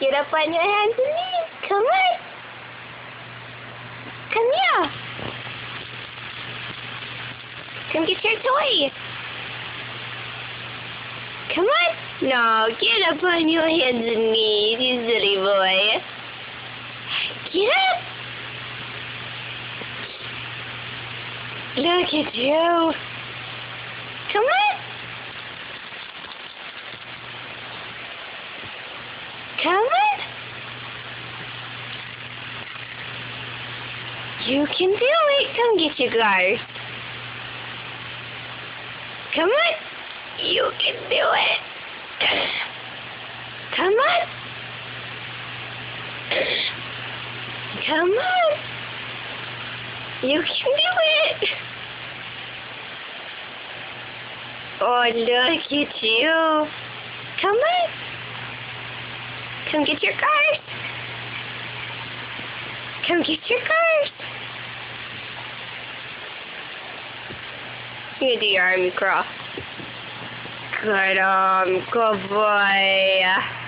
Get up on your hands and knees. Come on. Come here. Come get your toy. Come on. No, get up on your hands and knees, you silly boy. Get up. Look at you. Come on. Come on. You can do it. Come get your guard. Come on. You can do it. Come on. Come on. You can do it. Oh, look at you. Come on. Come get your card. Come get your card. You do your army crawl. Good boy.